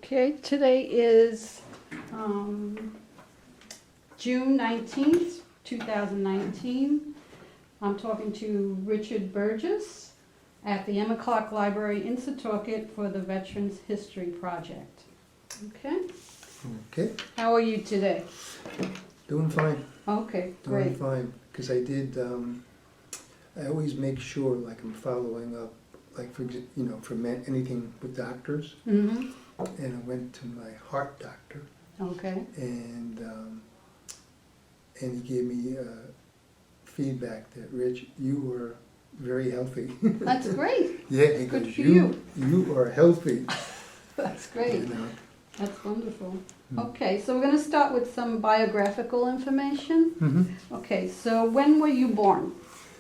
Okay, today is June 19th, 2019. I'm talking to Richard Bergins at the Emma Clark Library in Setauket for the Veterans History Project. Okay, Okay, how are you today? doing fine. Okay, Doing great. fine. Because I did, I always make sure, like, I'm following up, like, for anything with doctors. Mm-hmm. And I went to my heart doctor, Okay, and he gave me feedback that, Rich, you were very healthy. that's great. Yeah, he Good goes, for you. you are healthy. That's great. You know? That's wonderful. Mm. Okay, so we're going to start with some biographical information. Mm-hmm. Okay, so when were you born?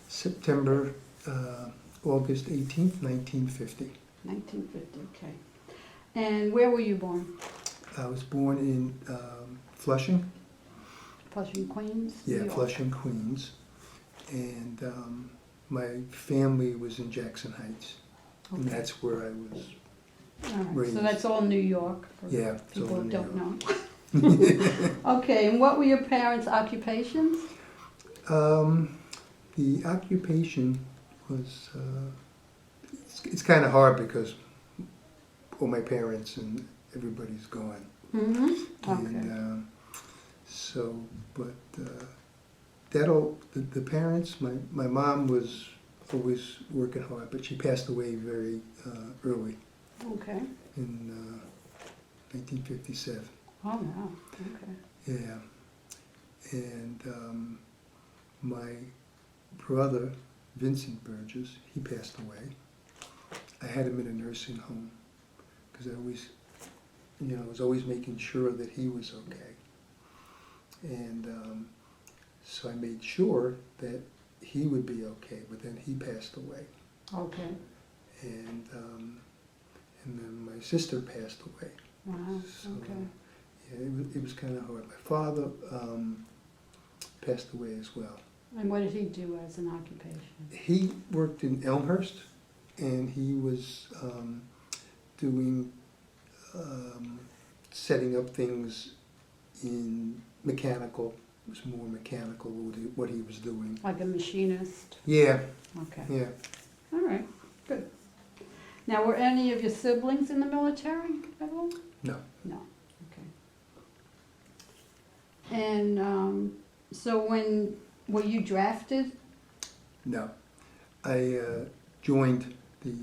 September, August 18th, 1950. 1950, okay. And where were you born? I was born in Flushing. Flushing, Queens? New Yeah, York. Flushing, Queens. And my family was in Jackson Heights. And Okay. that's where I was. All right, raised. so that's all New York for Yeah, it's all people who in New don't York. know. Okay, and what were your parents' occupations? The occupation was, it's kind of hard because all my parents and everybody's gone. Mm-hmm. And the parents, my mom was always working hard, but she passed away very early Okay. in 1957. Oh, wow. Okay. Yeah. And my brother, Vincent Burgess, he passed away. I had him in a nursing home because I always, I was always making sure that he was okay. And so I made sure that he would be okay, but then he passed away. Okay. And then my sister passed away. Wow. So, Okay. yeah, it was kind of hard. My father passed away as well. And what did he do as an occupation? He worked in Elmhurst, and he was doing, setting up things in mechanical. It was more mechanical what he was doing. Like a machinist? Yeah, Okay. yeah. All right. Good. Now, were any of your siblings in the military at all? No. No. Okay. And so when were you drafted? No. I joined the,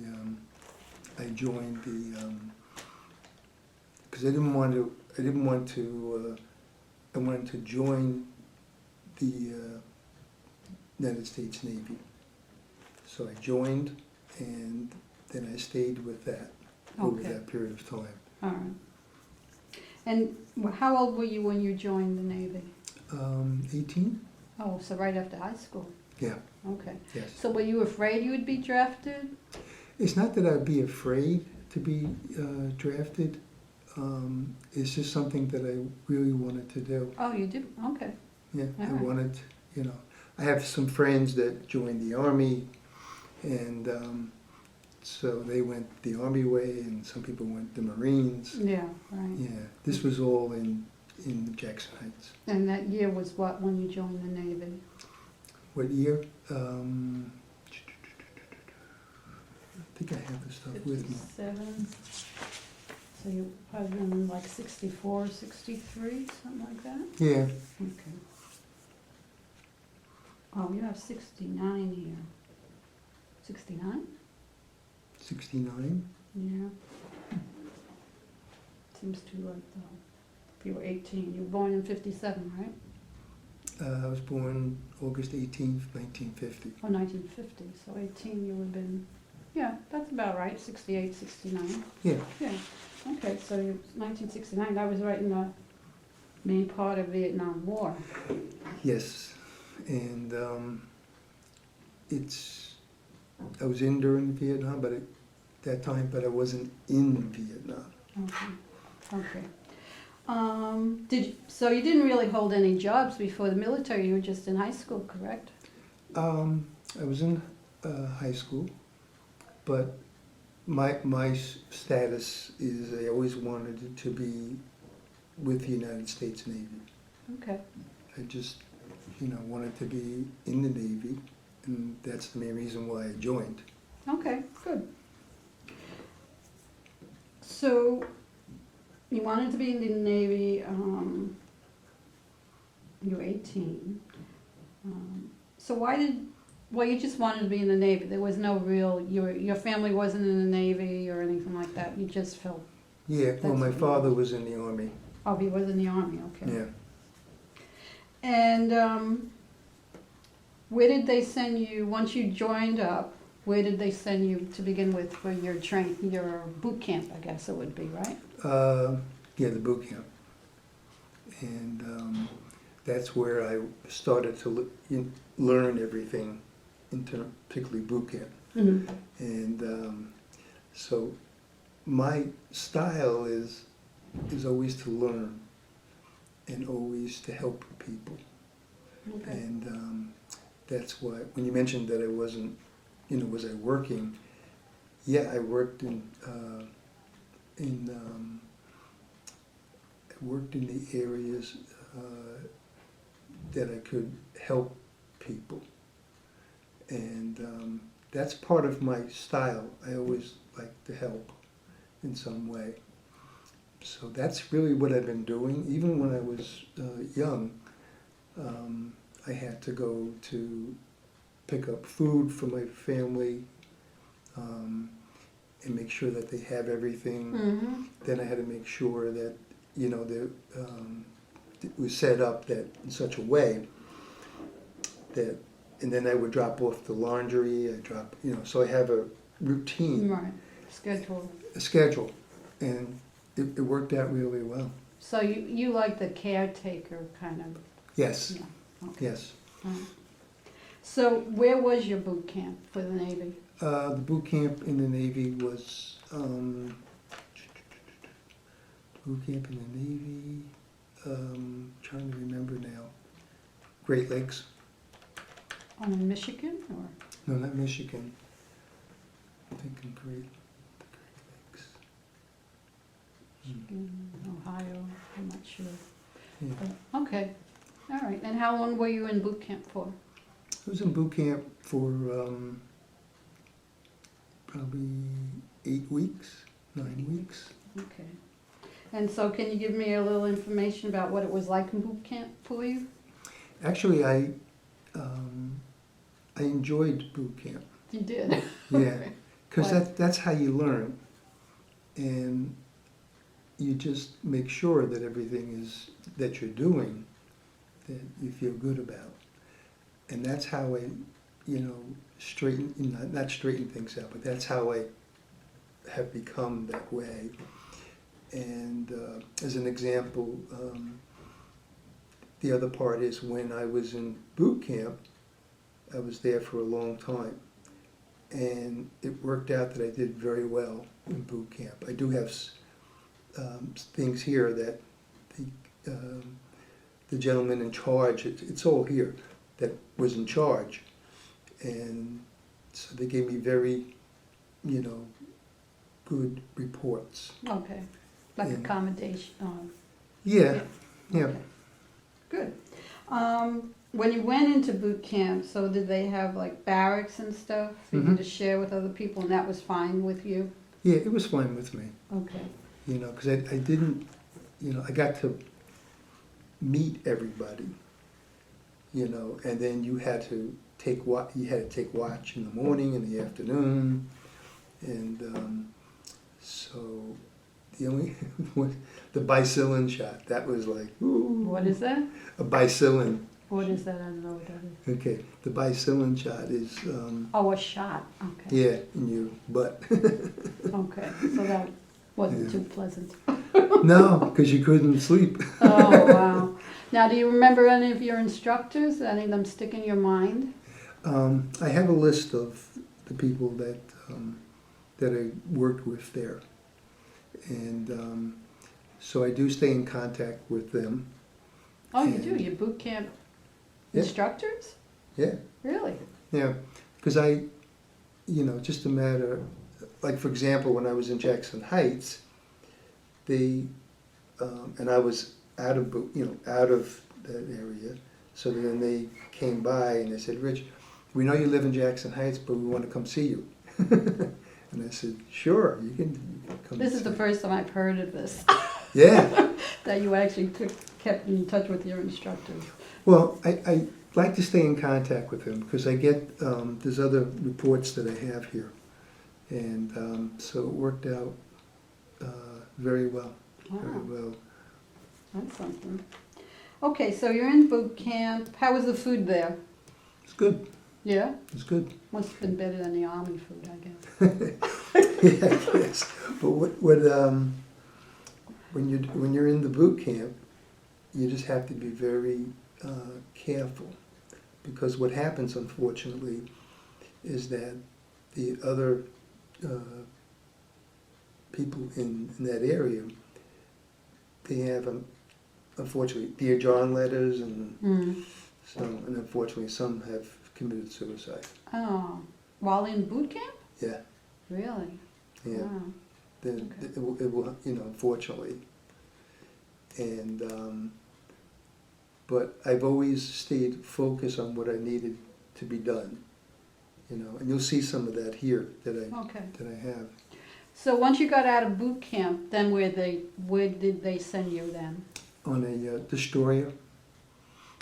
because I wanted to join the United States Navy. So I joined, and then I stayed with that over Okay. that period of time. All right. And how old were you when you joined the Navy? 18? Oh, so right after high school. Yeah, Okay. yes. So were you afraid you would be drafted? It's not that I'd be afraid to be drafted. It's just something that I really wanted to do. Oh, you did? Okay. Yeah, I All right. wanted, I have some friends that joined the Army, and so they went the Army way, and some people went the Marines. Yeah, right. Yeah, this was all in Jackson Heights. And that year was what when you joined the Navy? What year? I think I have this stuff with me. 57. So you probably been like 64, 63, something like that? Yeah, Okay. Oh, you have 69 here. 69? 69. Yeah. Seems too late though. If you were 18, you were born in 57, right? I was born August 18th, 1950. Oh, 1950, so 18 you would have been, yeah, that's about right, 68, 69. Yeah, Yeah, okay, so you 1969, that was right in the main part of Vietnam War. yes. And I was in during Vietnam, but at that time, but I wasn't in Vietnam. Okay, okay. So you didn't really hold any jobs before the military, you were just in high school, correct? I was in high school, but my status is I always wanted it to be with the United States Navy. Okay. I just, wanted to be in the Navy, and that's the main reason why I joined. Okay, good. So, you wanted to be in the Navy, you were 18. So well, you just wanted to be in the Navy. There was no real, your family wasn't in the Navy or anything like that. You just felt, Yeah, well, That's my what you father was in the Army. oh, he was in the Army, okay. Yeah. And where did they send you, once you joined up, where did they send you to begin with for your boot camp, I guess it would be, right? Yeah, the boot camp. And that's where I started to learn everything, particularly boot camp. Mm-hmm. And so my style is always to learn and always to help people. Okay. And that's why, when you mentioned that I wasn't, was I working? Yeah, I worked in the areas that I could help people. And that's part of my style. I always like to help in some way. So that's really what I've been doing. Even when I was young, I had to go to pick up food for my family and make sure that they have everything. Mm-hmm. Then I had to make sure that, it was set up that in such a way that, and then I would drop off the laundry, so I have a routine, Right, schedule. a schedule, and it worked out really well. So you like the caretaker kind of, Yes, yeah, okay. yes. Right. So where was your boot camp for the Navy? The boot camp in the Navy was, boot camp in the Navy, trying to remember now. Great Lakes. In Michigan or? No, not Michigan. I'm thinking the Great Lakes. Michigan, Ohio, I'm not sure. Yeah. But, okay, all right. And how long were you in boot camp for? I was in boot camp for probably 8 weeks, 9 weeks. Okay. And so can you give me a little information about what it was like in boot camp for you? Actually, I enjoyed boot camp. You did? Yeah, because Why? that's how you learn, and you just make sure that everything is that you're doing that you feel good about, and that's how I, not straighten things out, but that's how I have become that way. And as an example, the other part is when I was in boot camp, I was there for a long time. And it worked out that I did very well in boot camp. I do have things here that the gentleman in charge, it's all here, that was in charge. And so they gave me very, good reports. Okay, like Yeah. accommodation. Yeah, yeah. Okay. Good. When you went into boot camp, so did they have like barracks and stuff for you Mhm. to share with other people, and that was fine with you? Yeah, it was fine with me, Okay. because I didn't, I got to meet everybody, and then you had to take watch in the morning, in the afternoon, and so the only the bicillin shot, that was like, ooh. What is that? A bicillin. What is that? I don't know what that is. Okay, the bicillin shot is, Oh, a shot. Okay. yeah, in your butt. Okay. So that wasn't Yeah. too pleasant. No, because you couldn't sleep. Oh, wow. Now, do you remember any of your instructors? Any of them stick in your mind? I have a list of the people that I worked with there, and so I do stay in contact with them. Oh, you And- do? Your boot camp Yeah. instructors? Yeah, Really? yeah, because just a matter like for example, when I was in Jackson Heights, they, and I was out of, out of that area. So then they came by and they said, Rich, we know you live in Jackson Heights, but we want to come see you. And I said, sure, you can come. This is the first time I've heard of this. Yeah. That you actually kept in touch with your instructors. Well, I like to stay in contact with them because I get, there's other reports that I have here. And so it worked out very well, very well. That's something. Okay, so you're in boot camp. How was the food there? It's good. Yeah? It's good. Must have been better than the Army food, I guess. Yeah, I guess. But when you're in the boot camp, you just have to be very careful, because what happens, unfortunately, is that the other people in that area, they have, unfortunately, Dear John letters, and and unfortunately some have committed suicide. Oh, while in boot camp? Yeah. Really? Yeah. Wow. Then Okay. it will, unfortunately. And but I've always stayed focused on what I needed to be done, and you'll see some of that here that I have. So once you got out of boot camp, then where did they send you then? On a destroyer.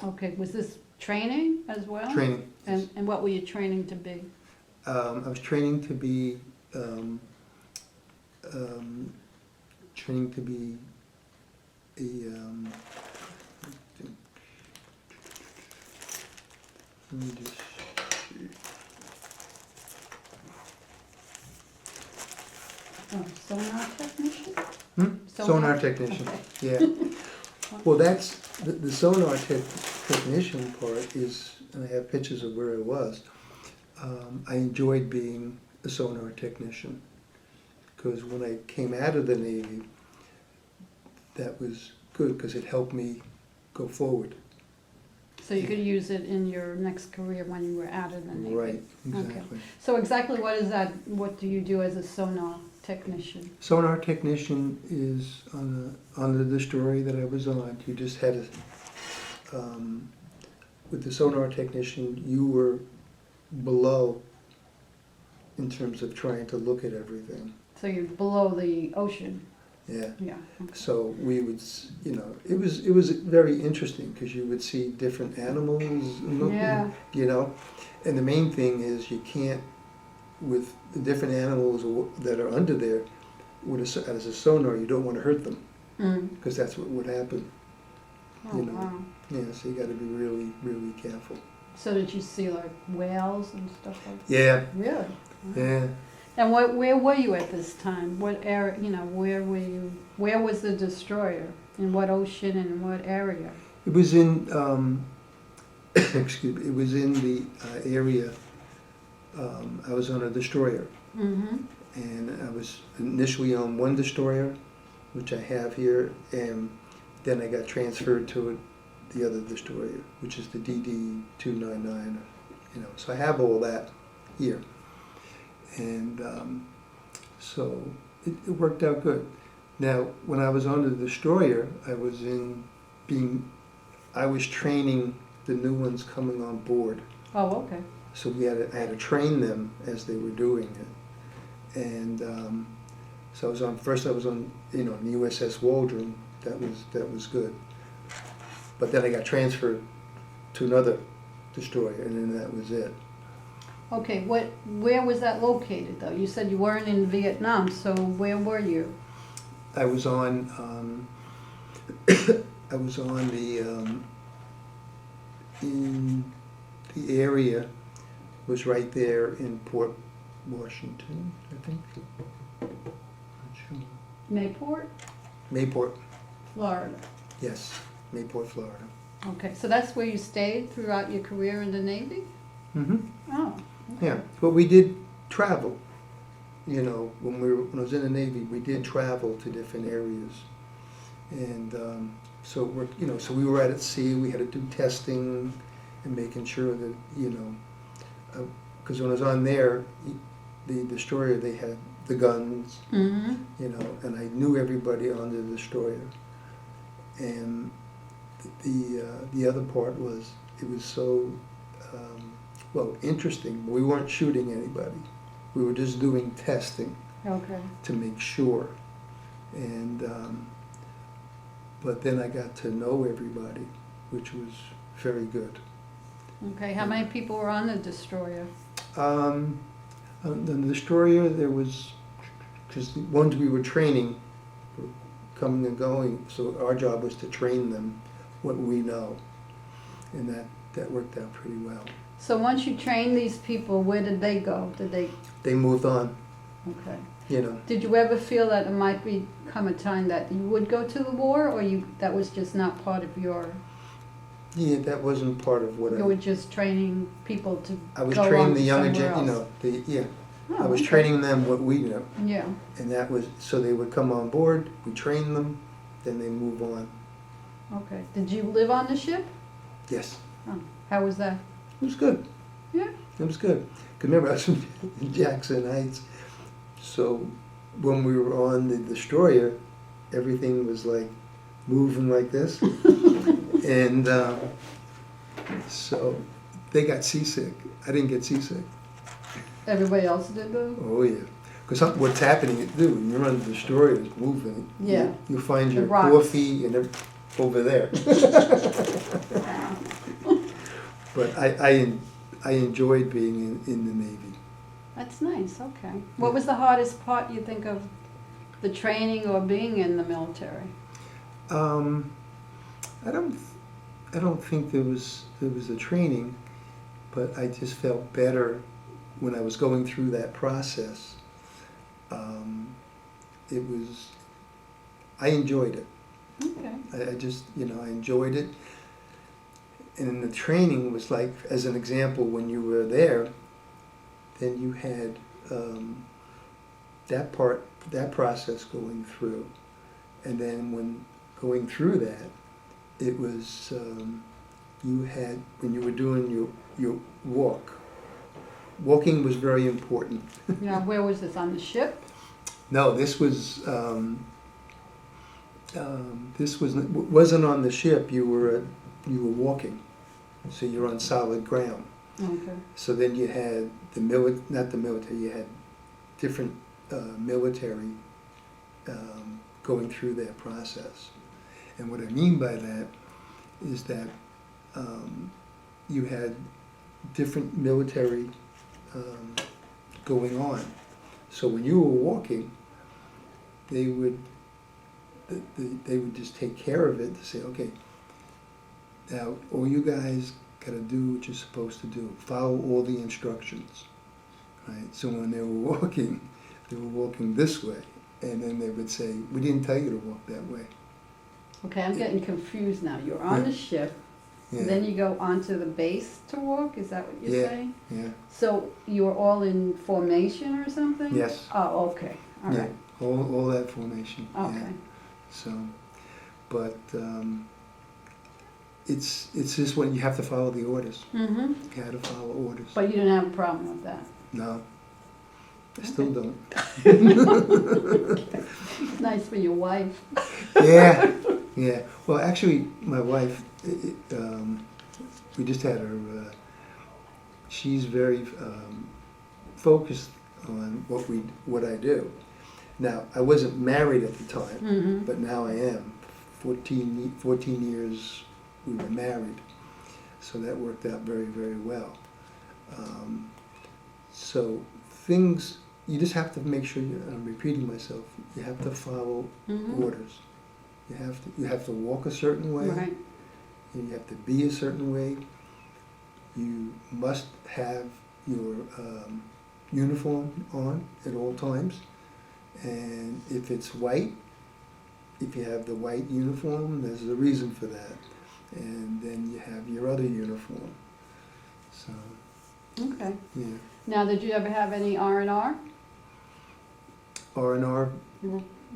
Okay, was this training as well? Training. And what were you training to be? I was training to be a let me just see. Oh, sonar technician? Sonar technician. Okay. Yeah. Well, that's the sonar technician part is, and I have pictures of where I was. I enjoyed being a sonar technician because when I came out of the Navy, that was good because it helped me go forward. So you could use it in your next career when you were out of the Navy? Right, exactly. Okay. So exactly what is that? What do you do as a sonar technician? Sonar technician is on the destroyer that I was on. You just had with the sonar technician, you were below in terms of trying to look at everything. So you're below the ocean? Yeah. Yeah. Okay. So we would, it was very interesting because you would see different animals, Yeah. and the main thing is you can't, with the different animals that are under there, as a sonar, you don't want to hurt them because that's what would happen. Oh, wow. Yeah, so you got to be really, really careful. So did you see like whales and stuff like that? Yeah. Really? Yeah. And where were you at this time? What area, where were you, where was the destroyer? In what ocean and in what area? It was in, excuse me, it was in the area, I was on a destroyer. Mm-hmm. And I was initially on one destroyer, which I have here, and then I got transferred to the other destroyer, which is the DD-299, so I have all that here. And so it worked out good. Now, when I was on the destroyer, I was training the new ones coming on board. Oh, okay. So I had to train them as they were doing it. And so I was on the USS Waldron. That was good. But then I got transferred to another destroyer, and then that was it. Okay, where was that located though? You said you weren't in Vietnam, so where were you? I was on in the area was right there in Port Washington, I think. Not sure. Mayport? Mayport, Florida. yes, Mayport, Florida. Okay, so that's where you stayed throughout your career in the Navy? Mm-hmm. Oh. Okay. Yeah, but we did travel. When I was in the Navy, we did travel to different areas, and so we were out at sea. We had to do testing and making sure that because when I was on there, the destroyer they had the guns, Mm-hmm. you know, and I knew everybody on the destroyer. And the other part was, it was so, well, interesting. We weren't shooting anybody. We were just doing testing Okay. to make sure. And, but then I got to know everybody, which was very good. Okay, how many people were on the destroyer? On the destroyer, there was, because the ones we were training were coming and going, so our job was to train them what we know. And that worked out pretty well. So once you trained these people, where did they go? Did they, They moved on, okay. you know. Did you ever feel that it might become a time that you would go to the war, or that was just not part of your, Yeah, that wasn't part of what you were just training people to I was go training on the to younger somewhere gen, you else? know, Oh, I was okay. training them what we knew. Yeah, And that was, so they would come on board, we train them, then they move on. okay. Did you live on the ship? Yes, Oh, how was that? it was good. Yeah. It was good. Because remember, I was in Jackson Heights, so when we were on the destroyer, everything was like moving like this. And so they got seasick. I didn't get seasick. Everybody else did though? Oh, yeah. Because what's happening, dude, when you're on the destroyer, it's moving. Yeah. You find The your rocks. coffee and over there. But I enjoyed being in the Navy. That's nice, okay. What was the hardest part, you think, of the training or being in the military? I don't think there was a training, but I just felt better when I was going through that process. I enjoyed it. Okay. I just, I enjoyed it. And the training was like, as an example, when you were there, then you had that process going through. And then when going through that, it was, you had, when you were doing your walking was very important. Now, where was this, on the ship? No, this wasn't on the ship. You were walking, so you're on solid ground. Okay. So then you had not the military. You had different military going through that process. And what I mean by that is that you had different military going on. So when you were walking, they would just take care of it to say, okay, now all you guys got to do what you're supposed to do. Follow all the instructions, right? So when they were walking this way, and then they would say, we didn't tell you to walk that way. Okay, I'm getting confused now. You're on the ship, Yeah. then you go onto the base to walk, is that what you're saying? Yeah. So you were all in formation or something? Yes. Oh, okay, all Yeah. right, All that formation. okay. Yeah. So, but it's just when you have to follow the orders. Mm-hmm, You had to follow orders. but you didn't have a problem with that? No, I still don't. Nice for your wife. Yeah, yeah. Well, actually, my wife, we just had her. She's very focused on what I do. Now, I wasn't married at the time, Mm-hmm. but now I am. 14 years we were married, so that worked out very, very well. So things, you just have to make sure, I'm repeating myself, you have to follow Mm-hmm. orders. You have to walk a certain way, Right, and you have to be a certain way. You must have your uniform on at all times. And if it's white, if you have the white uniform, there's a reason for that. And then you have your other uniform. So, okay. yeah. Now, did you ever have any R&R? R&R,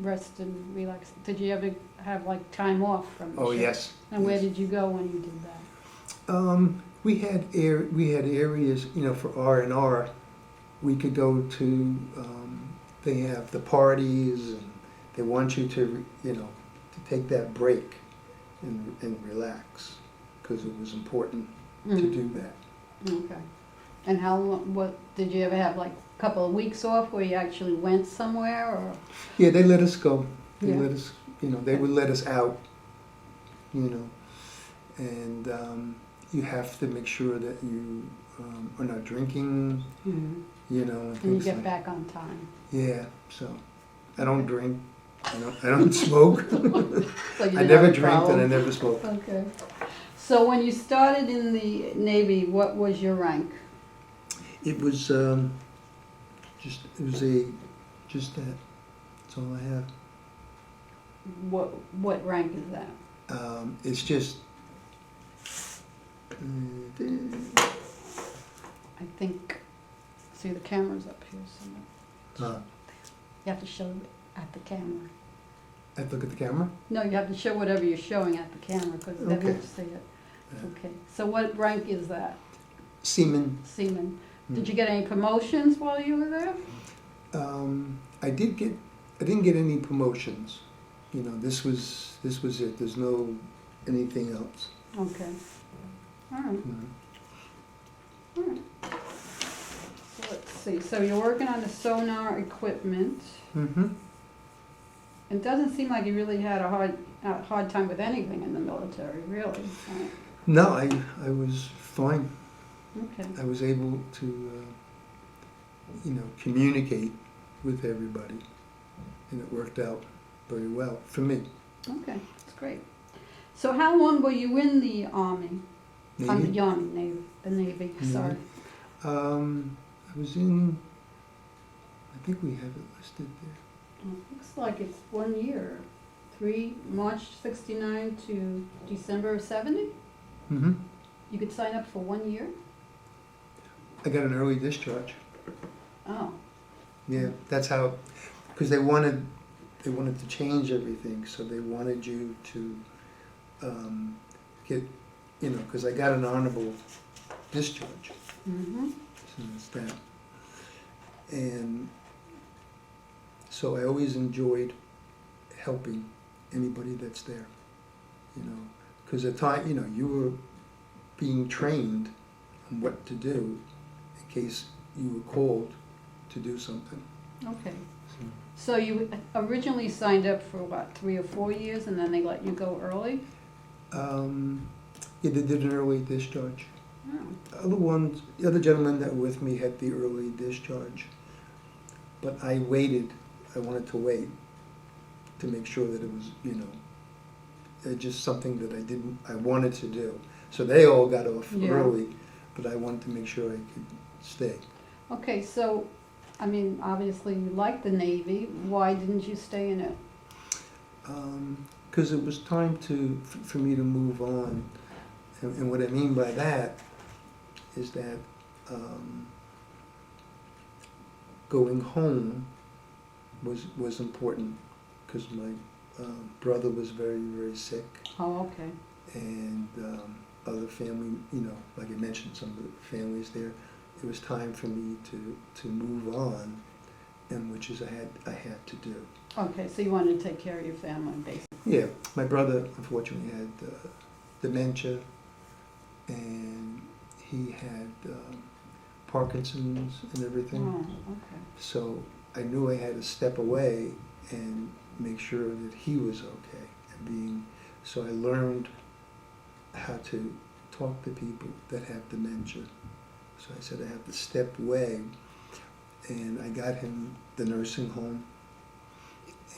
Rest and relax. Did you ever have like time off from the oh ship? yes. And where yes. did you go when you did that? We had areas, for R&R. We could go to they have the parties, and they want you to, to take that break and relax, because it was important to do that. Okay. And what, did you ever have like a couple of weeks off where you actually went somewhere, or? Yeah, they let us go. They Yeah. let us, they would let us out, and you have to make sure that you are not drinking, Mhm. and And you things get like back on time. Yeah, so I don't drink. I don't smoke. So you I didn't never have a drank and I problem. never smoked. Okay. So when you started in the Navy, what was your rank? It was just that. That's all I have. What rank is that? It's just. I think, see, the camera's up here somewhere. Uh, You have to show it at the camera. I look at the camera. No, you have to show whatever you're showing at the camera, because they Okay. won't see it. Okay, so what rank is that? Seaman. Seaman. Did you get any promotions while you were there? I didn't get any promotions. This was it. There's no anything else. Okay. All right. Mhm. All right. So let's see. So you're working on the sonar equipment. Mhm. It doesn't seem like you really had a hard time with anything in the military, really. Right. No, I was fine. Okay. I was able to, communicate with everybody, and it worked out very well for me. Okay, that's great. So how long were you in the Army? Navy? The Navy, sorry. I was in. I think we have it listed there. Looks like it's 1 year. March 69 to December of 70? Mm-hmm. You could sign up for 1 year? I got an early discharge. Oh, Yeah, that's how, because they wanted to change everything, so they wanted you to get, because I got an honorable discharge, mm-hmm. so it's that. And so I always enjoyed helping anybody that's there, because at time, you were being trained on what to do in case you were called to do something. Okay. So you originally signed up for what, 3 or 4 years, and then they let you go early? Yeah, they did an early discharge. Oh. The other gentlemen that were with me had the early discharge, but I waited. I wanted to wait to make sure that it was, just something that I wanted to do. So they all got off early, but I wanted to make sure I could stay. Okay, so, obviously you liked the Navy. Why didn't you stay in it? Because it was time for me to move on. And what I mean by that is that going home was important, because my brother was very, very sick. Oh, okay. And other family, like I mentioned, some of the families there. It was time for me to move on, and which is I had to do. Okay, so you wanted to take care of your family, basically. Yeah, my brother unfortunately had dementia, and he had Parkinson's and everything. Oh, okay. So I knew I had to step away and make sure that he was okay. So I learned how to talk to people that have dementia. So I said I have to step away, and I got him the nursing home,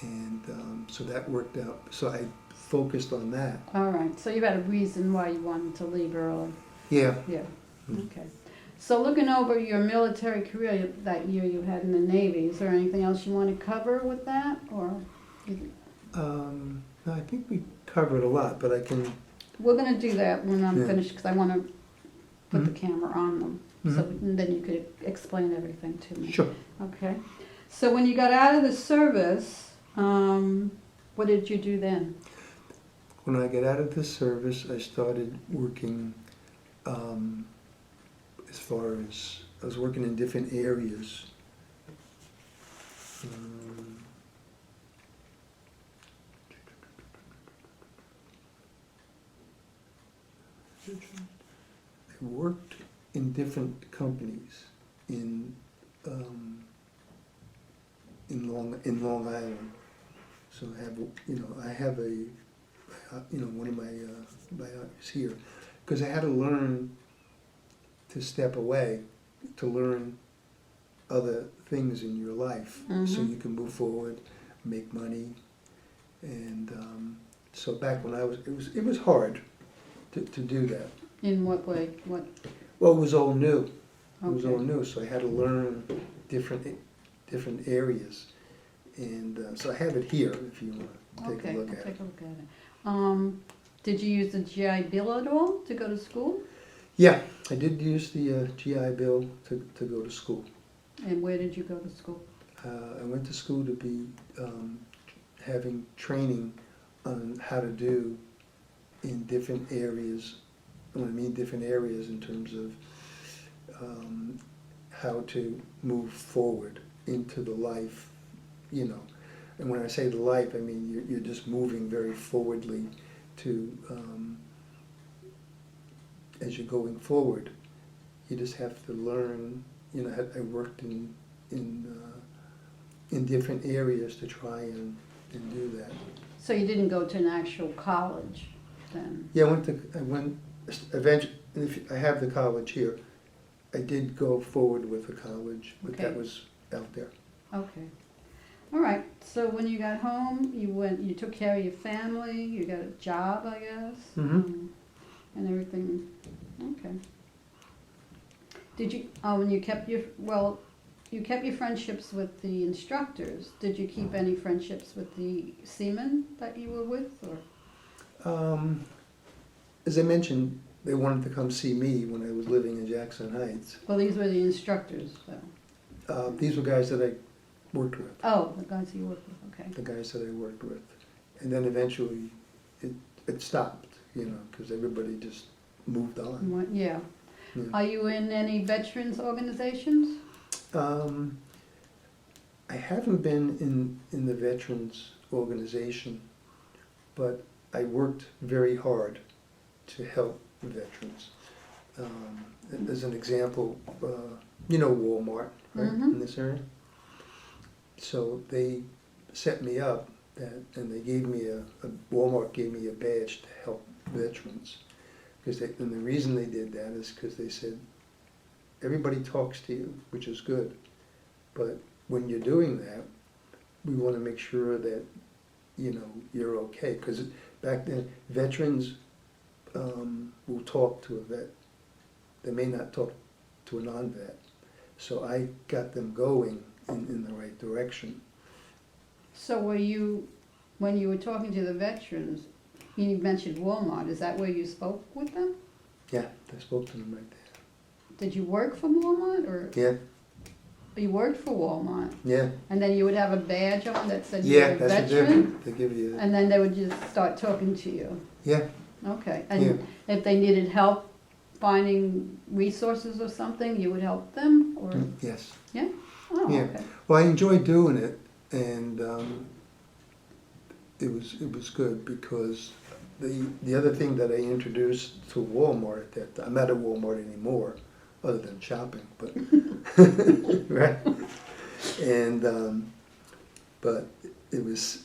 and so that worked out. So I focused on that. All right, so you had a reason why you wanted to leave early. Yeah. Yeah, okay. So looking over your military career that year you had in the Navy, is there anything else you want to cover with that, or? No, I think we covered a lot, but I can. We're going to do that when I'm Yeah. finished, because I want to put the Mhm. camera on them, so then you could explain everything to me. Sure. Okay. So when you got out of the service, what did you do then? When I got out of the service, I started working. As far as I was working in different areas, Um, I worked in different companies in Long Island. So I have one of my biographies here, because I had to learn to step away, to learn other things in your life, so you can move forward, make money, and so back when it was hard to do that. In what way? What? Well, it was all new. It was Okay. all new, so I had to learn different areas, and so I have it here if you want to take Okay, a look I'll at it. take a look at it. Did you use the GI Bill at all to go to school? Yeah, I did use the GI Bill to go to school. And where did you go to school? I went to school to be having training on how to do in different areas. When I mean different areas, in terms of how to move forward into the life, And when I say the life, I mean you're just moving very forwardly to, as you're going forward. You just have to learn. I worked in different areas to try and do that. So you didn't go to an actual college then? Yeah, I went eventually. I have the college here. I did go forward with a college, but that Okay. was out there. Okay. All right. So when you got home, you took care of your family, you got a job, I guess? Mhm. And everything. Okay. Did you, when you kept you kept your friendships with the instructors. Did you keep any friendships with the seamen that you were with, or? As I mentioned, they wanted to come see me when I was living in Jackson Heights. Well, these were the instructors, though. These were guys that I worked with. Oh, the guys you worked with, okay. The guys that I worked with. And then eventually it stopped, because everybody just moved on. Yeah. Yeah. Are you in any veterans organizations? I haven't been in the veterans organization, but I worked very hard to help veterans. As an example, Walmart, right, in this area? So they set me up, and they gave me Walmart gave me a badge to help veterans. And the reason they did that is because they said, everybody talks to you, which is good, but when you're doing that, we want to make sure that, you're okay. Because back then, veterans will talk to a vet. They may not talk to a non-vet. So I got them going in the right direction. So when you were talking to the veterans, you mentioned Walmart, is that where you spoke with them? Yeah, I spoke to them right there. Did you work for Walmart, or? Yeah, You worked for Walmart, yeah. and then you would have a badge on that said you were Yeah, a that's what veteran? they give you. And then they would just start talking to you? Yeah, Okay, Yeah. and if they needed help finding resources or something, you would help them, or? yes. Yeah? Oh, Yeah. okay. Well, I enjoyed doing it, and it was good, because the other thing that I introduced to Walmart at that time, I'm not at Walmart anymore, other than shopping, but right. And but it was.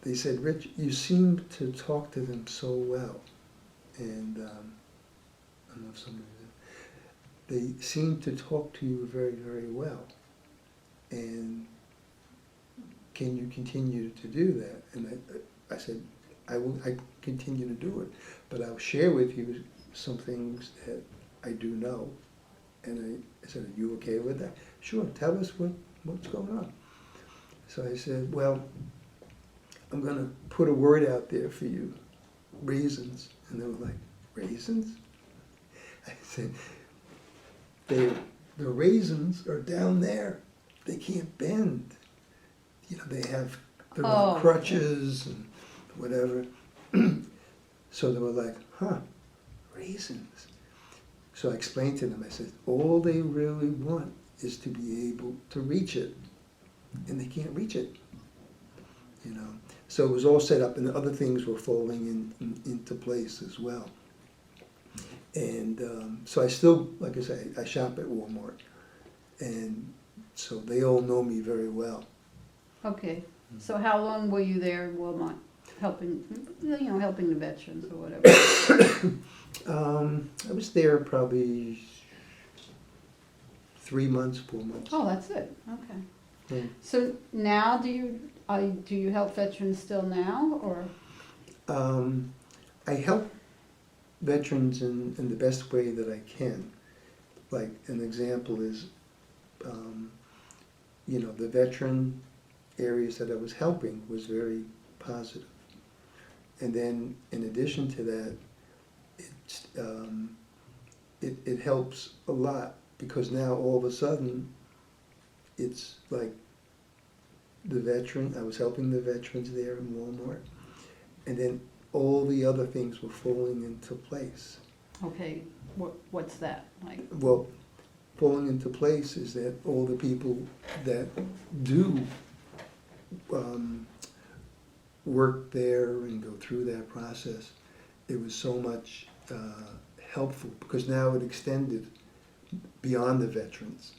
They said, "Rich, you seem to talk to them so well," and I don't know if somebody. They seem to talk to you very, very well, and can you continue to do that? And I said, I continue to do it, but I'll share with you some things that I do know. And I said, are you okay with that? Sure, tell us what's going on. So I said, well, I'm going to put a word out there for you, raisins. And they were like, raisins? I said, the raisins are down there. They can't bend. They have their own crutches and whatever. So they were like, huh, raisins. So I explained to them, I said, all they really want is to be able to reach it. and they can't reach it, you know. So it was all set up, and the other things were falling into place as well. And so I still, like I say, I shop at Walmart, and so they all know me very well. Okay, so how long were you there in Walmart, helping the veterans or whatever? I was there probably 3 months, 4 months. Oh, that's it, okay. Yeah. So now do you help veterans still now, or? I help veterans in the best way that I can. Like an example is, the veteran areas that I was helping was very positive. And then in addition to that, it helps a lot because now all of a sudden it's like I was helping the veterans there in Walmart, and then all the other things were falling into place. Okay, what's that like? Well, falling into place is that all the people that do work there and go through that process, it was so much helpful because now it extended beyond the veterans.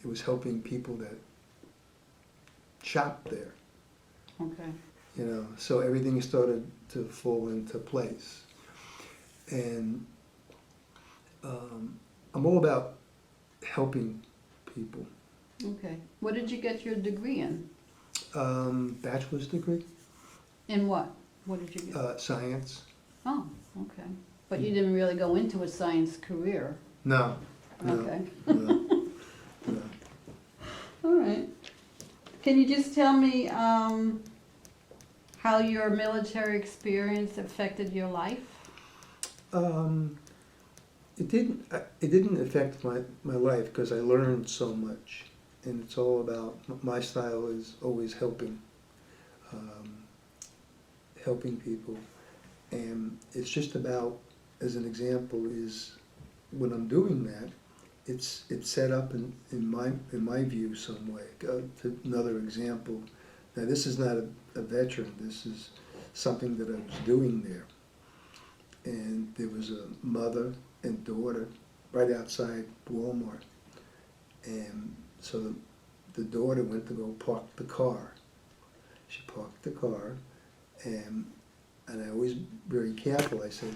It was helping people that shop there. Okay. So everything started to fall into place. And I'm all about helping people. Okay. What did you get your degree in? Bachelor's degree. In what? What did you get? Science. Oh, okay. But you didn't really go into a science career. No. Okay. No. All right. Can you just tell me how your military experience affected your life? It didn't affect my life because I learned so much, and it's all about, my style is always helping people, and it's just about, as an example, is when I'm doing that, it's set up in my view some way. Another example. Now this is not a veteran. This is something that I was doing there, and there was a mother and daughter right outside Walmart, and so the daughter went to go park the car. She parked the car, and I was very careful. I said,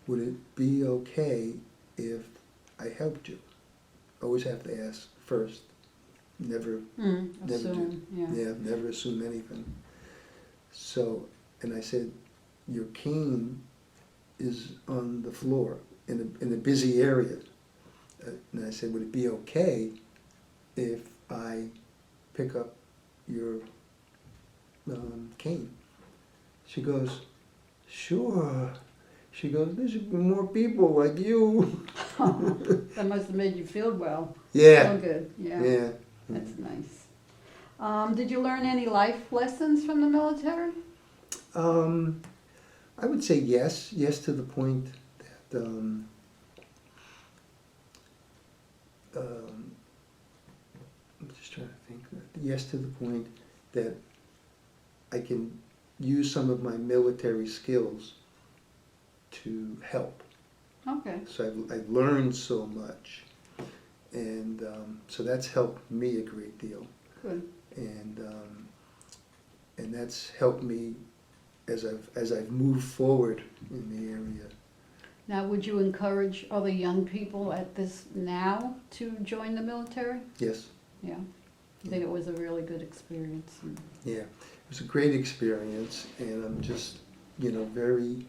would it be okay if I helped you? Always have to ask first. Never Assume, never assume anything. So, and I said, your cane is on the floor in a busy area. And I said, would it be okay if I pick up your cane? She goes, sure. She goes, there should be more people like you. That must have made you feel well. Yeah. Oh, good. Yeah. Yeah. That's nice. Did you learn any life lessons from the military? I would say yes. Yes, to the point that I'm just trying to think. Yes, to the point that I can use some of my military skills to help. Okay. So I've learned so much, and so that's helped me a great deal. Good. And that's helped me as I've moved forward in the area. Now, would you encourage other young people at this now to join the military? Yes. Yeah. I think it was a really good experience. Yeah, it was a great experience, and I'm just, very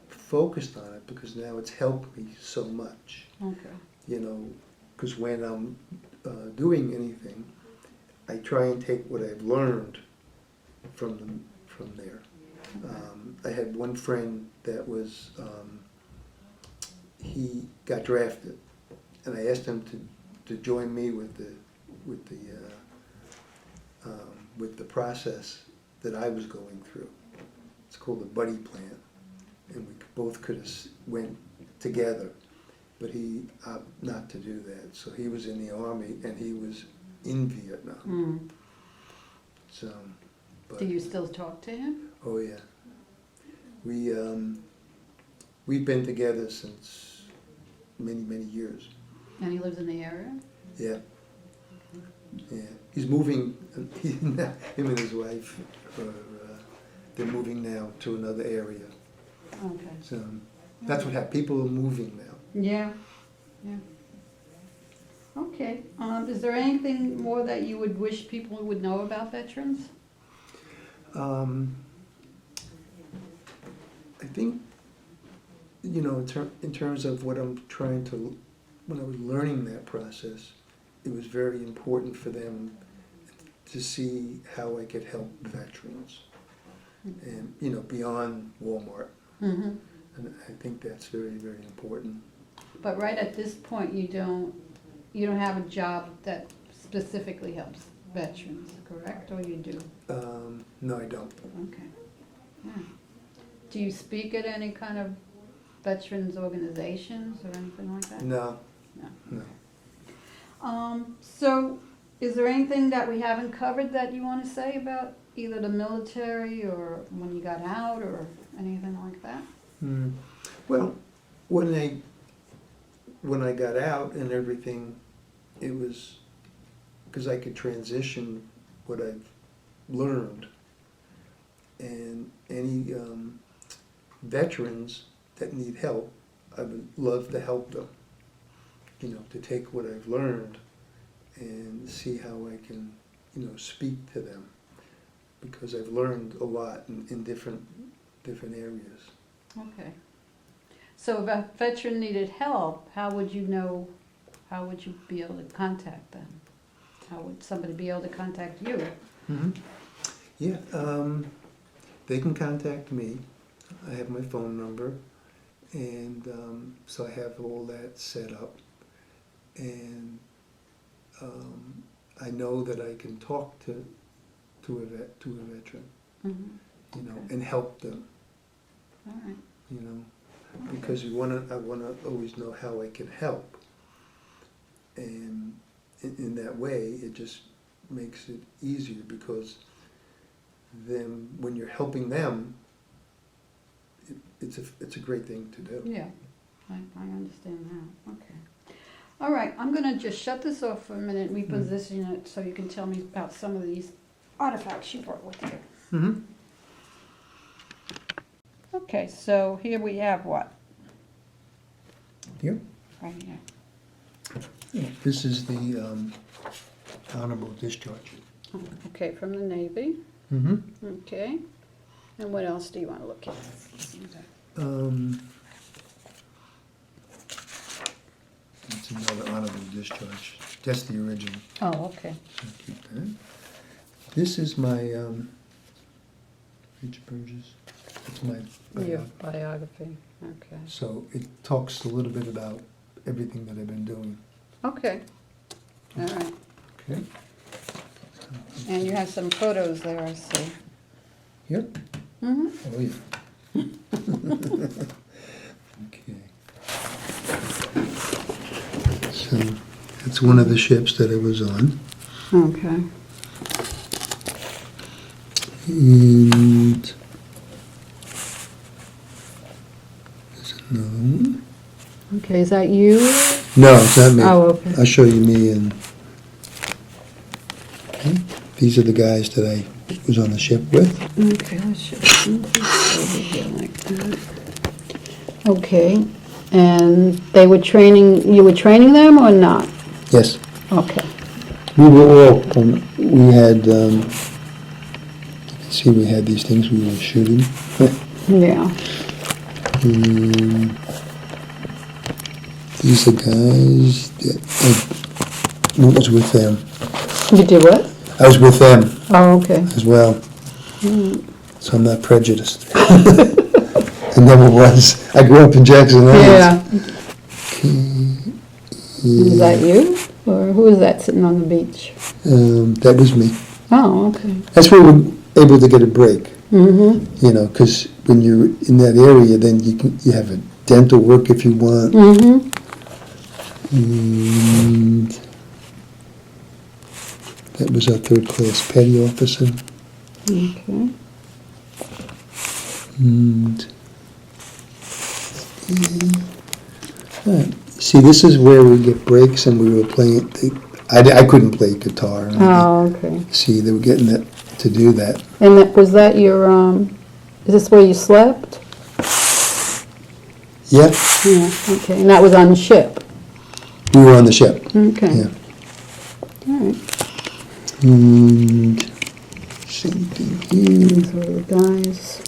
focused on it because now it's helped me so much. Okay. Because when I'm doing anything, I try and take what I've learned from there. I had one friend that was, he got drafted, and I asked him to join me with the process that I was going through. It's called the buddy plan, and we both could have went together, but he opted not to do that. So he was in the Army, and he was in Vietnam. Mm. So, but, Do you still talk to him? oh yeah, we've been together since many years. And he lives in the area? Yeah, yeah. He's moving. Him and his wife they're moving now to another area. Okay. So that's what happened. People are moving now. Yeah, yeah. Okay, is there anything more that you would wish people would know about veterans? I think, you know, in terms of what I'm trying to, when I was learning that process, it was very important for them to see how I could help veterans, and you know, beyond Walmart. Mm-hmm. And I think that's very important. But right at this point, you don't have a job that specifically helps veterans, correct? Or you do? No, I don't. Okay. Yeah. Do you speak at any kind of veterans organizations or anything like that? No. No. So, is there anything that we haven't covered that you want to say about either the military or when you got out or anything like that? Well, when I got out and everything, it was because I could transition what I've learned, and any veterans that need help, I would love to help them. You know, to take what I've learned and see how I can, you know, speak to them, because I've learned a lot in different areas. Okay. So if a veteran needed help, how would you be able to contact them? How would somebody be able to contact you? Mm-hmm. Yeah, they can contact me. I have my phone number, and so I have all that set up. And I know that I can talk to a veteran, Mm-hmm. you know, Okay. and help them, All right. you know, because I want to always know how I can help, and in that way, it just makes it easier, because then when you're helping them, it's a great thing to do. Yeah, I understand that. Okay. All right, I'm going to just shut this off for a minute and reposition it so you can tell me about some of these artifacts you brought with you. Mm-hmm. Okay, so here we have what? Here. Right here. This is the honorable discharge. Okay, from the Navy. Mm-hmm. Okay. And what else do you want to look at? It's another honorable discharge. That's the original. Oh, okay. So keep that. This is my Richard Bergins. It's my Your biography. Okay. So it talks a little bit about everything that I've been doing. Okay. All right. Okay. And you have some photos there, I see. Yep. Mm-hmm. Oh yeah. Okay. So that's one of the ships that I was on. Okay. And there's another one. Okay, is that you? No, it's not me. Oh, okay. I'll show you me. And okay. These are the guys that I was on the ship with. Okay, let's just over here like that. Okay, and they were training, you were training them or not? Yes. Okay. We were all, we had, you can see we had these things we were shooting. Yeah. These are guys that I was with them. You did what? I was with them Oh, okay. as well. So I'm not prejudiced. I never was. I grew up in Jackson Heights. Yeah. Is that you? Or who is that sitting on the beach? That was me. Oh, okay. That's where we were able to get a break. Mm-hmm. You know, because when you're in that area, then you have a dental work if you want. Mm-hmm. And That was our third-class petty officer. Okay. And, see, this is where we get breaks, and we were playing. I couldn't play guitar. Oh, okay. See, they were getting it to do that. And was that your, is this where you slept? Yeah, Yeah, okay. And that was on the ship? we were on the ship. Okay. Yeah. All right. And same thing here. These were the guys.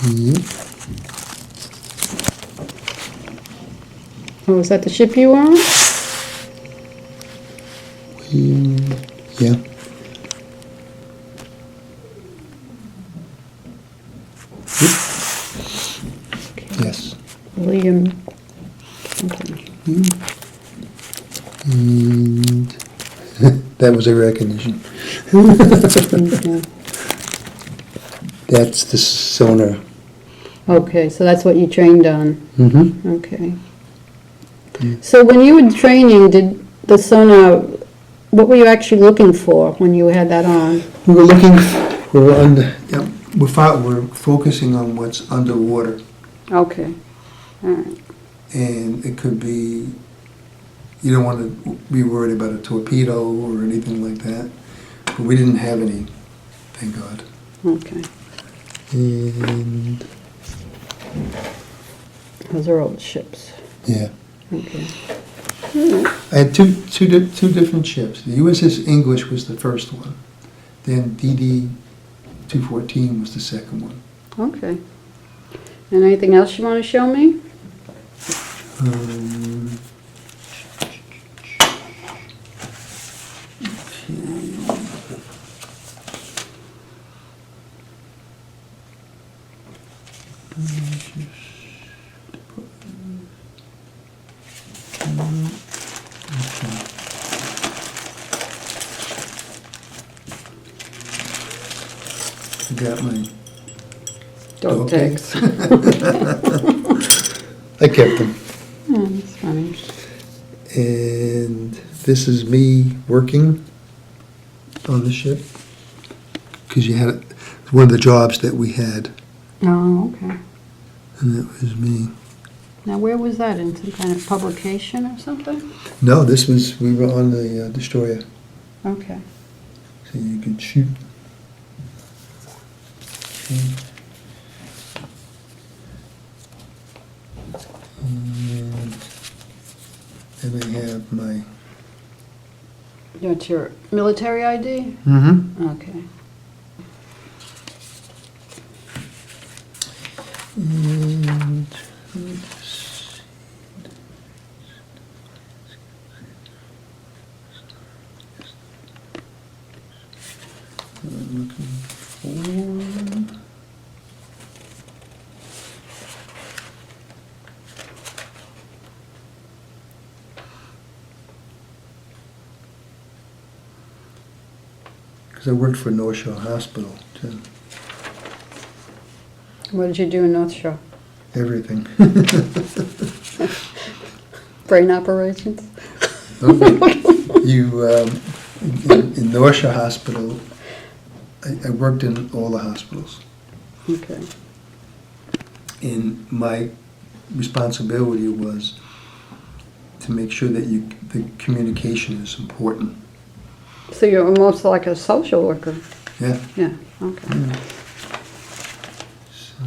Yep. Oh, was that the ship you were on? Yeah. Yes. William. Okay. And that was a recognition. Okay. That's the sonar. Okay, so that's what you trained on. Mm-hmm. Okay. Yeah. So when you were training, did the sonar, what were you actually looking for when you had that on? We were looking, we're under, yeah, we're focusing on what's underwater. Okay, all right. And it could be, you don't want to be worried about a torpedo or anything like that. But we didn't have any, thank God. Okay. And, Those are old ships. yeah. Okay. I had two different ships. The USS English was the first one. Then DD 214 was the second one. Okay. And anything else you want to show me? I got my Dog tags. I kept them. Oh, that's funny. And this is me working on the ship. Because you had, it's one of the jobs that we had, Oh, okay. and that was me. Now, where was that? In some kind of publication or something? No, this was, we were on the destroyer, Okay. so you could shoot. And I have my... That's your military ID? Mm-hmm. Okay. And I'm looking for... Because I worked for North Shore Hospital, too. What did you do in North Shore? Everything. Brain operations? You, in North Shore Hospital, I worked in all the hospitals. Okay. And my responsibility was to make sure that the communication is important. So you're almost like a social worker? Yeah. Yeah, okay. Yeah. So,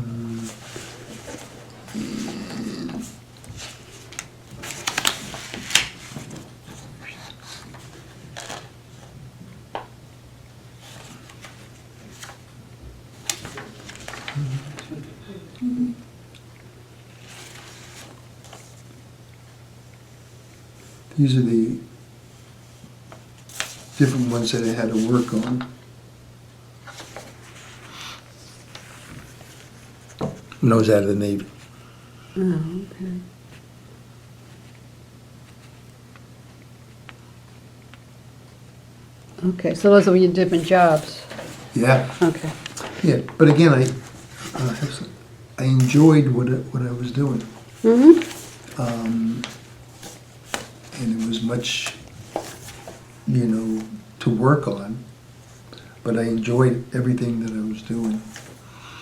these are the different ones that I had to work on. When I was out of the Navy. Oh, okay. Okay, so those were your different jobs? Yeah. Okay. Yeah, but again, I enjoyed what I was doing. Mm-hmm. And it was much, to work on. but I enjoyed everything that I was doing,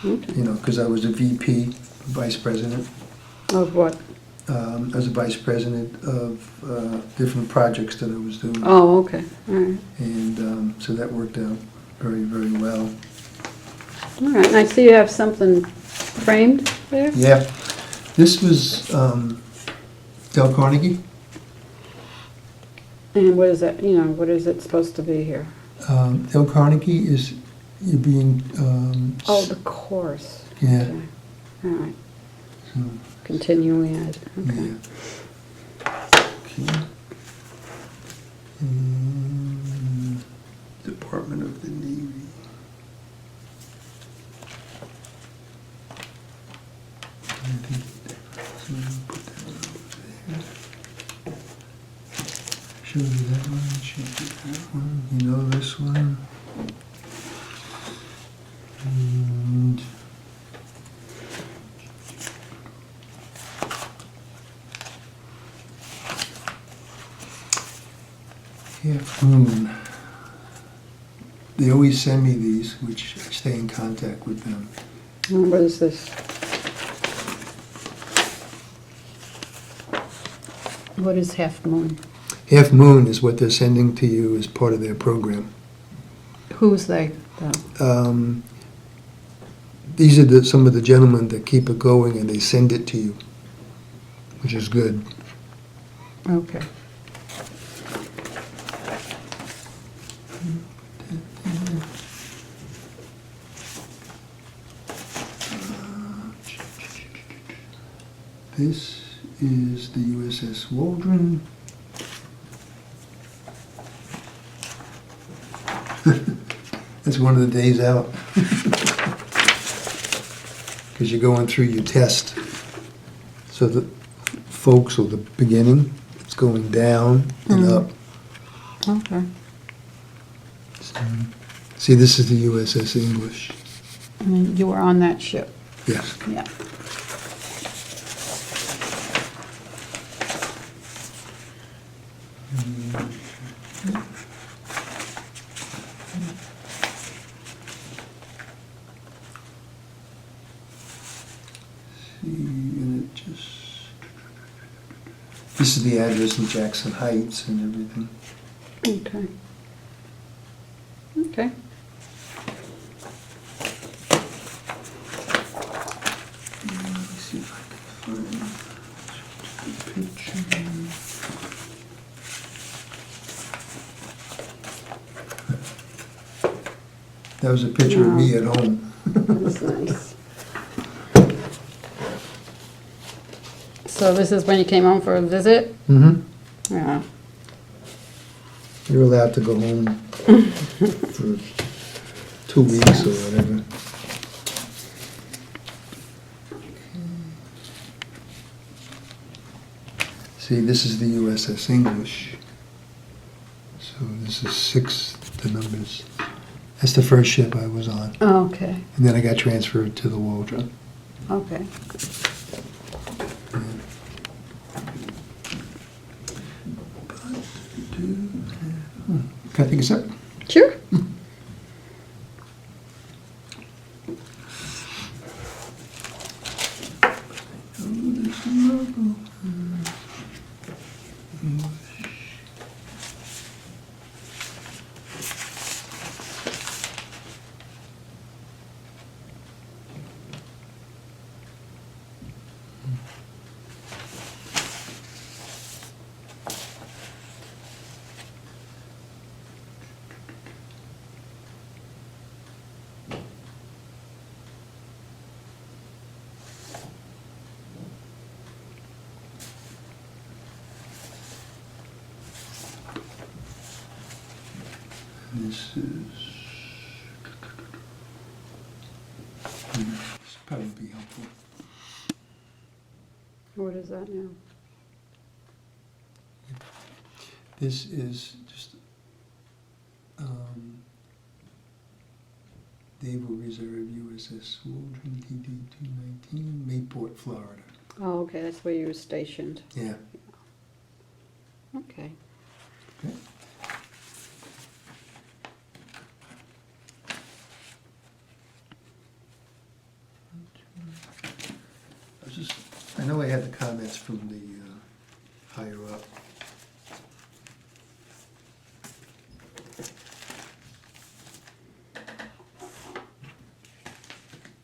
Okay. you know, because I was a VP, vice president. Of what? I was a vice president of different projects that I was doing. Oh, okay, all right. And so that worked out very, very well. All right, and I see you have something framed there? Yeah, this was Dale Carnegie. And what is that, what is it supposed to be here? Dale Carnegie is, you're being... Oh, the course. Yeah. Okay. All right, So, continuing ed, okay. yeah. Okay. Department of the Navy. I think, so I'm gonna put that one over there. Show you that one, show you that one, you know this one. And Half Moon. They always send me these, which I stay in contact with them. And what is this? What is Half Moon? Half Moon is what they're sending to you as part of their program. Who's they, though? These are some of the gentlemen that keep it going and they send it to you, which is good. Okay. This is the USS Waldron. That's one of the days out. Because you're going through your test. So the folks, or the beginning, it's going down and up. Okay. So, see, this is the USS English. And you were on that ship? Yes. Yeah. And it just... This is the address in Jackson Heights and everything. Okay. Okay. Let me see if I can find a picture. That was a picture of me at home. That's nice. So this is when you came home for a visit? Mm-hmm. Yeah. You're allowed to go home for 2 weeks or whatever. See, this is the USS English. So this is 6, the numbers. That's the first ship I was on. Oh, okay. And then I got transferred to the Waldron. Okay. Can I take a sip? Sure. This is... This probably be helpful. What is that now? This is just Naval Reserve USS Waldron TD-219, Mayport, Florida. Oh, okay, that's where you were stationed. Yeah. Okay. Okay. I know I had the comments from the higher up.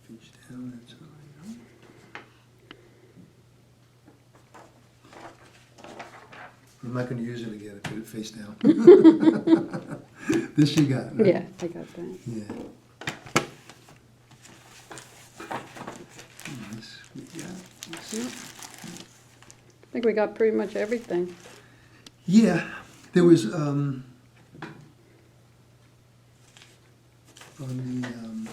Page down, that's all I know. I'm not gonna use it again, I put it face down. This you got, right? Yeah, I got that. Yeah. This we got. Yep. I think we got pretty much everything. Yeah, there was, on the,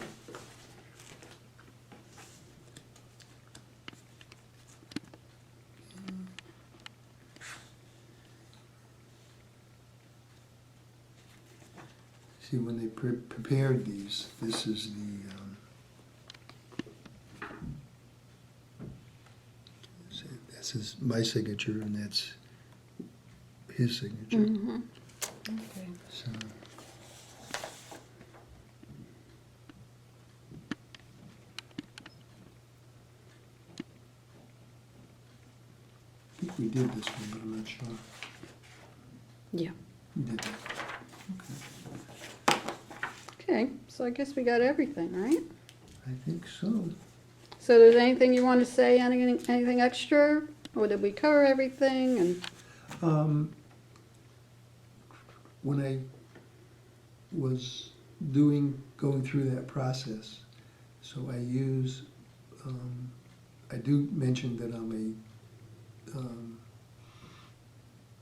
see, when they prepared these, this is this is my signature, and that's his signature. Mm-hmm. Okay. So, I think we did this one, but I'm not sure. Yeah. We did that. Okay, so I guess we got everything, right? I think so. So there's anything you want to say, anything extra? Or did we cover everything? And When I was going through that process, so I use, I do mention that I'm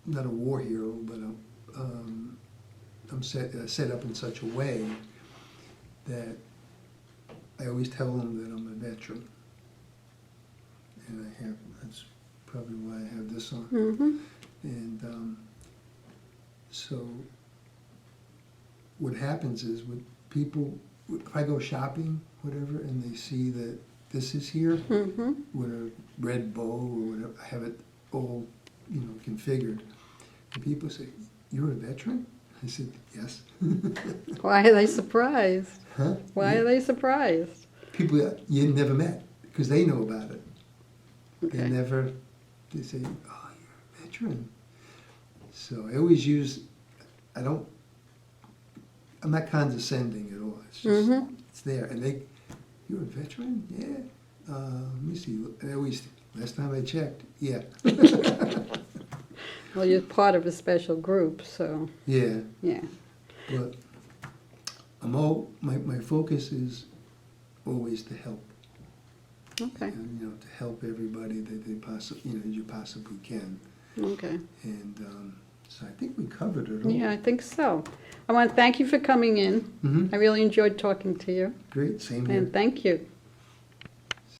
not a war hero, but I'm set up in such a way that I always tell them that I'm a veteran. And that's probably why I have this on. mm-hmm. And so what happens is when people, if I go shopping, whatever, and they see that this is here Mm-hmm. with a red bow or whatever, I have it all, configured. And people say, "You're a veteran?" I said, "Yes." Why are they surprised? Huh? Why are they surprised? People that you never met, because they know about it. Okay. They say, "Oh, you're a veteran." So I always use, I'm not condescending at all. It's just, Mm-hmm. it's there. And "You're a veteran?" "Yeah." Let me see. And I always, last time I checked, yeah. Well, you're part of a special group, so, Yeah. yeah. But my focus is always to help. Okay, And, to help everybody that you possibly can. okay. And so I think we covered it all. Yeah, I think so. I want to thank you for coming in. Mm-hmm. I really enjoyed talking to you, Great, same here. and thank you.